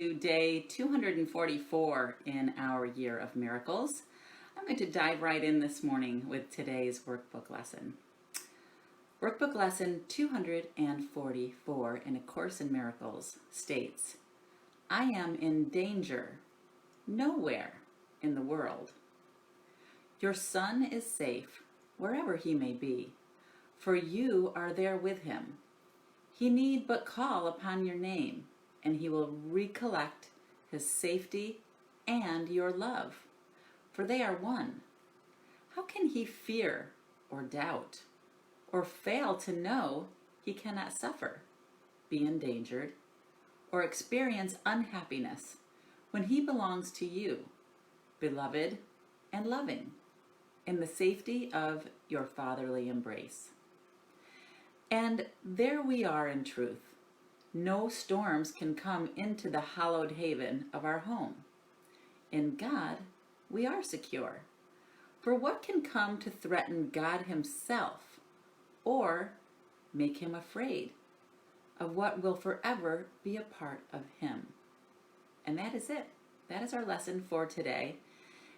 To day 244 in our year of miracles. I'm going to dive right in this morning with today's workbook lesson. Workbook lesson 244 in A Course in Miracles states, I am in danger nowhere in the world. Your son is safe wherever he may be, for you are there with him. He need but call upon your name, and he will recollect his safety and your love, for they are one. How can he fear or doubt, or fail to know he cannot suffer, be endangered, or experience unhappiness when he belongs to you, beloved and loving, in the safety of your fatherly embrace? And there we are in truth. No storms can come into the hallowed haven of our home. In God, we are secure. For what can come to threaten God himself or make him afraid of what will forever be a part of him? And that is it. That is our lesson for today.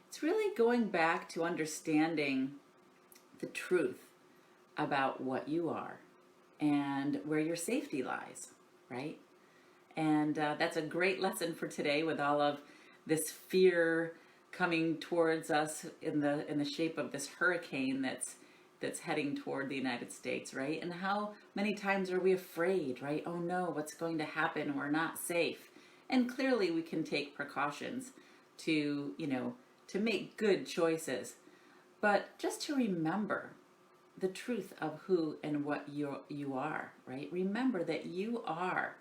It's really going back to understanding the truth about what you are and where your safety lies, right? And that's a great lesson for today, with all of this fear coming towards us in the shape of this hurricane that's heading toward the United States, right? And how many times are we afraid, right? Oh no, what's going to happen? We're not safe. And clearly we can take precautions to, to make good choices. But just to remember the truth of who and what you are, right? Remember that you are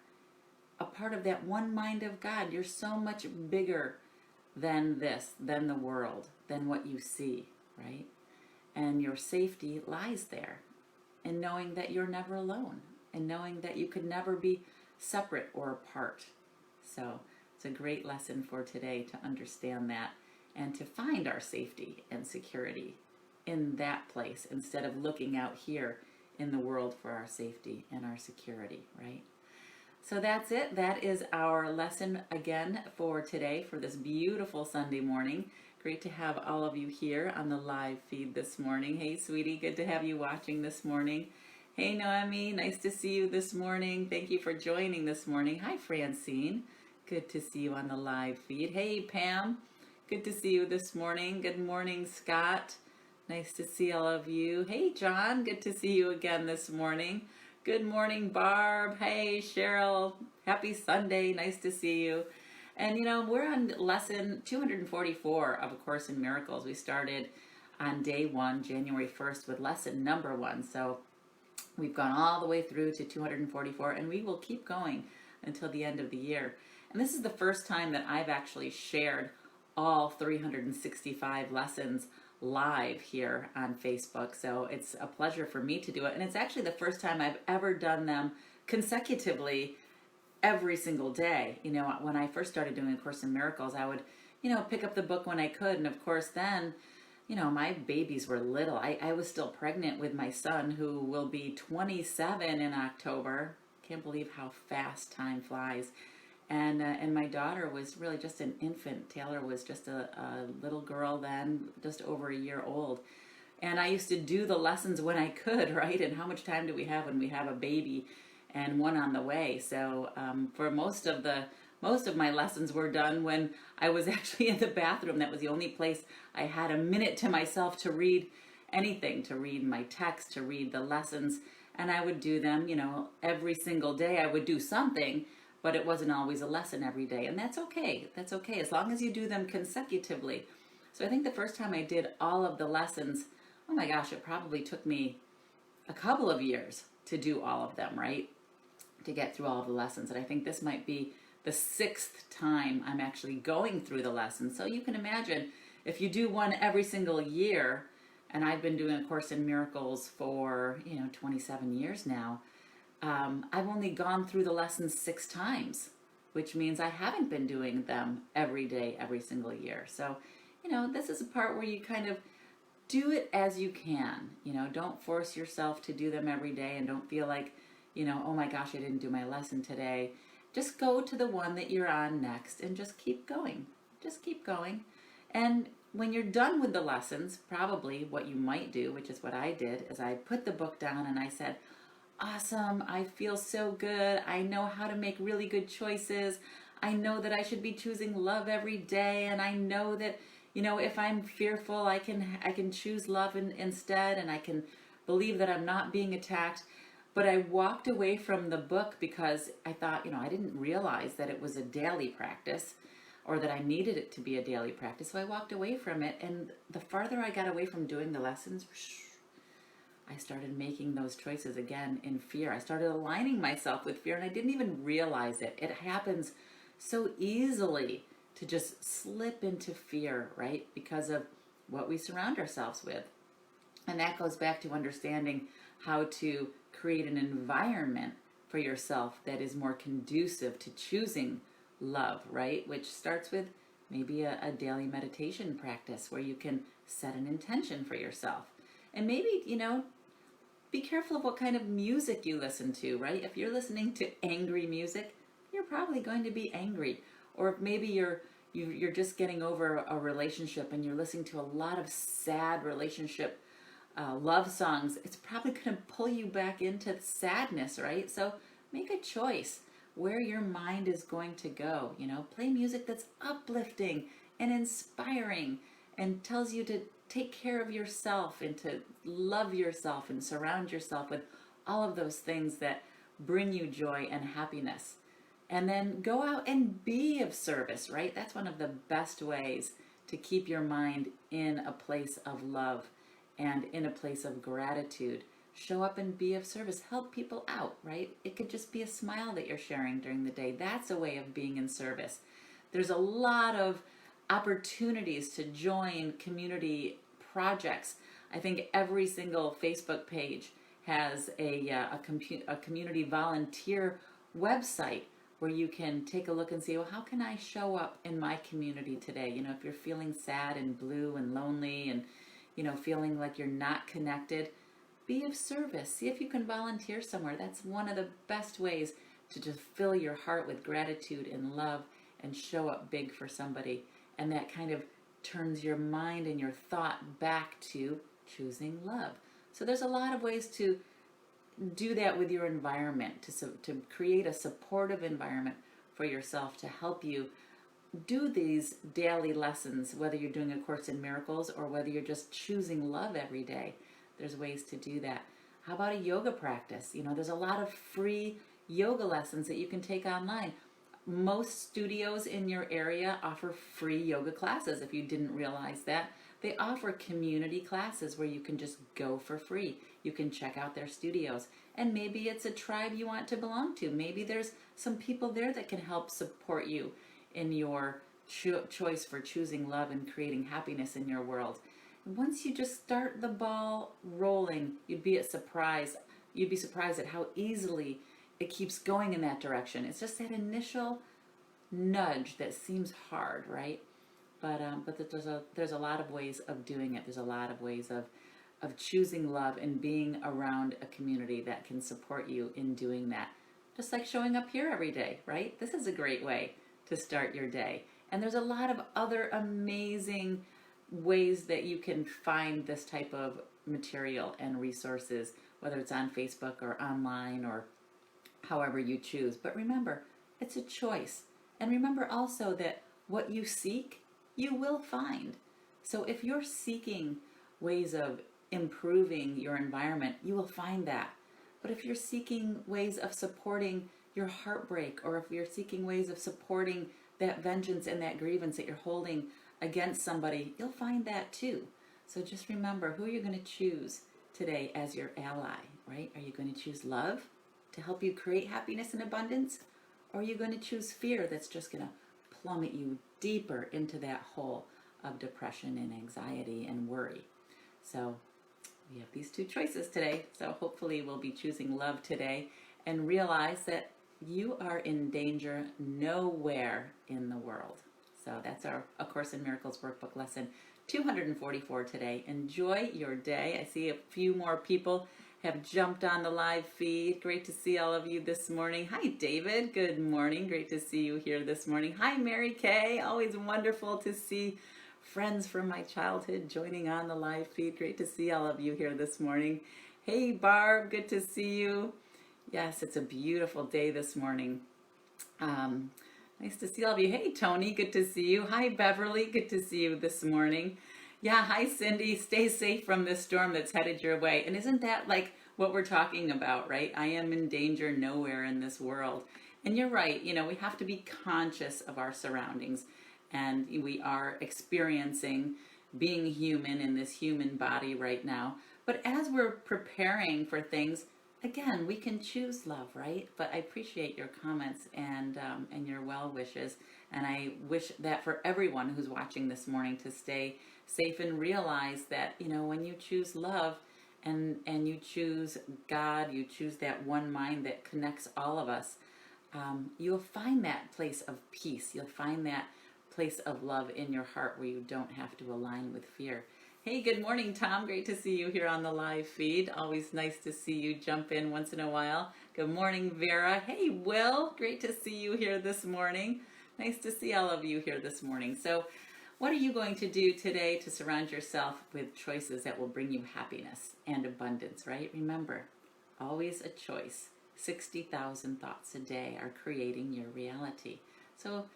a part of that one mind of God. You're so much bigger than this, than the world, than what you see, right? And your safety lies there in knowing that you're never alone, and knowing that you could never be separate or apart. So it's a great lesson for today to understand that and to find our safety and security in that place instead of looking out here in the world for our safety and our security, right? So that's it. That is our lesson again for today, for this beautiful Sunday morning. Great to have all of you here on the live feed this morning. Hey, sweetie, good to have you watching this morning. Hey, Noemi, nice to see you this morning. Thank you for joining this morning. Hi, Francine. Good to see you on the live feed. Hey, Pam. Good to see you this morning. Good morning, Scott. Nice to see all of you. Hey, John. Good to see you again this morning. Good morning, Barb. Hey, Cheryl. Happy Sunday. Nice to see you. And we're on lesson 244 of A Course in Miracles. We started on day 1, January 1st, with lesson number 1. So we've gone all the way through to 244, and we will keep going until the end of the year. And this is the first time that I've actually shared all 365 lessons live here on Facebook. So it's a pleasure for me to do it. And it's actually the first time I've ever done them consecutively every single day. When I first started doing A Course in Miracles, I would, pick up the book when I could. And of course, then, my babies were little. I was still pregnant with my son, who will be 27 in October. Can't believe how fast time flies. And my daughter was really just an infant. Taylor was just a little girl then, just over a year old. And I used to do the lessons when I could, right? And how much time do we have when we have a baby and one on the way? So for most of my lessons were done when I was actually in the bathroom. That was the only place I had a minute to myself to read anything, to read my text, to read the lessons. And I would do them, every single day. I would do something, but it wasn't always a lesson every day. And that's okay. That's okay, as long as you do them consecutively. So I think the first time I did all of the lessons, oh my gosh, it probably took me a couple of years to do all of them, right? To get through all of the lessons. And I think this might be the 6th time I'm actually going through the lessons. So you can imagine, if you do one every single year, and I've been doing A Course in Miracles for, 27 years now, I've only gone through the lessons 6 times, which means I haven't been doing them every day, every single year. So, this is a part where you kind of do it as you can. Don't force yourself to do them every day, and don't feel like, oh my gosh, I didn't do my lesson today. just go to the one that you're on next and just keep going. Just keep going. And when you're done with the lessons, probably what you might do, which is what I did, is I put the book down and I said, awesome, I feel so good. I know how to make really good choices. I know that I should be choosing love every day, and I know that, if I'm fearful, I can choose love instead, and I can believe that I'm not being attacked. But I walked away from the book because I thought, I didn't realize that it was a daily practice, or that I needed it to be a daily practice. So I walked away from it, and the farther I got away from doing the lessons, I started making those choices again in fear. I started aligning myself with fear, and I didn't even realize it. It happens so easily to just slip into fear, right? Because of what we surround ourselves with. And that goes back to understanding how to create an environment for yourself that is more conducive to choosing love, right? Which starts with maybe a daily meditation practice where you can set an intention for yourself. And maybe, be careful of what kind of music you listen to, right? If you're listening to angry music, you're probably going to be angry. Or if maybe you're just getting over a relationship and you're listening to a lot of sad relationship love songs, it's probably going to pull you back into sadness, right? So make a choice where your mind is going to go. Play music that's uplifting and inspiring and tells you to take care of yourself and to love yourself and surround yourself with all of those things that bring you joy and happiness. And then go out and be of service, right? That's one of the best ways to keep your mind in a place of love and in a place of gratitude. Show up and be of service. Help people out, right? It could just be a smile that you're sharing during the day. That's a way of being in service. There's a lot of opportunities to join community projects. I think every single Facebook page has a community volunteer website where you can take a look and see, well, how can I show up in my community today? If you're feeling sad and blue and lonely and, feeling like you're not connected, be of service. See if you can volunteer somewhere. That's one of the best ways to just fill your heart with gratitude and love and show up big for somebody. And that kind of turns your mind and your thought back to choosing love. So there's a lot of ways to do that with your environment, to create a supportive environment for yourself to help you do these daily lessons, whether you're doing A Course in Miracles or whether you're just choosing love every day. There's ways to do that. How about a yoga practice? There's a lot of free yoga lessons that you can take online. Most studios in your area offer free yoga classes. If you didn't realize that, they offer community classes where you can just go for free. You can check out their studios. And maybe it's a tribe you want to belong to. Maybe there's some people there that can help support you in your choice for choosing love and creating happiness in your world. Once you just start the ball rolling, you'd be surprised at how easily it keeps going in that direction. It's just that initial nudge that seems hard, right? But there's a lot of ways of doing it. There's a lot of ways of choosing love and being around a community that can support you in doing that. Just like showing up here every day, right? This is a great way to start your day. And there's a lot of other amazing ways that you can find this type of material and resources, whether it's on Facebook or online or however you choose. But remember, it's a choice. And remember also that what you seek, you will find. So if you're seeking ways of improving your environment, you will find that. But if you're seeking ways of supporting your heartbreak, or if you're seeking ways of supporting that vengeance and that grievance that you're holding against somebody, you'll find that too. So just remember who you're going to choose today as your ally, right? Are you going to choose love to help you create happiness and abundance? Or are you going to choose fear that's just going to plummet you deeper into that hole of depression and anxiety and worry? So we have these two choices today. So hopefully we'll be choosing love today and realize that you are in danger nowhere in the world. So that's our A Course in Miracles workbook lesson 244 today. Enjoy your day. I see a few more people have jumped on the live feed. Great to see all of you this morning. Hi, David. Good morning. Great to see you here this morning. Hi, Mary Kay. Always wonderful to see friends from my childhood joining on the live feed. Great to see all of you here this morning. Hey, Barb. Good to see you. Yes, it's a beautiful day this morning. Nice to see all of you. Hey, Tony. Good to see you. Hi, Beverly. Good to see you this morning. Yeah, hi Cindy. Stay safe from this storm that's headed your way. And isn't that like what we're talking about, right? I am in danger nowhere in this world. And you're right, we have to be conscious of our surroundings. And we are experiencing being human in this human body right now. But as we're preparing for things, again, we can choose love, right? But I appreciate your comments and your well wishes. And I wish that for everyone who's watching this morning to stay safe and realize that, when you choose love and you choose God, you choose that one mind that connects all of us, you'll find that place of peace. You'll find that place of love in your heart where you don't have to align with fear. Hey, good morning, Tom. Great to see you here on the live feed. Always nice to see you jump in once in a while. Good morning, Vera. Hey, Will. Great to see you here this morning. Nice to see all of you here this morning. So, what are you going to do today to surround yourself with choices that will bring you happiness and abundance, right? Remember, always a choice. 60,000 thoughts a day are creating your reality. So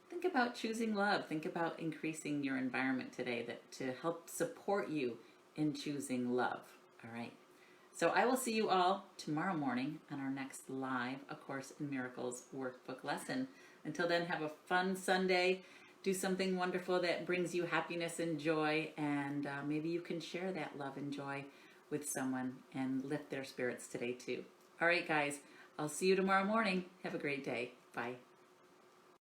think about choosing love. Think about increasing your environment today to help support you in choosing love. All right. So I will see you all tomorrow morning on our next live A Course in Miracles workbook lesson. Until then, have a fun Sunday. Do something wonderful that brings you happiness and joy, and maybe you can share that love and joy with someone and lift their spirits today too. All right, guys, I'll see you tomorrow morning. Have a great day. Bye.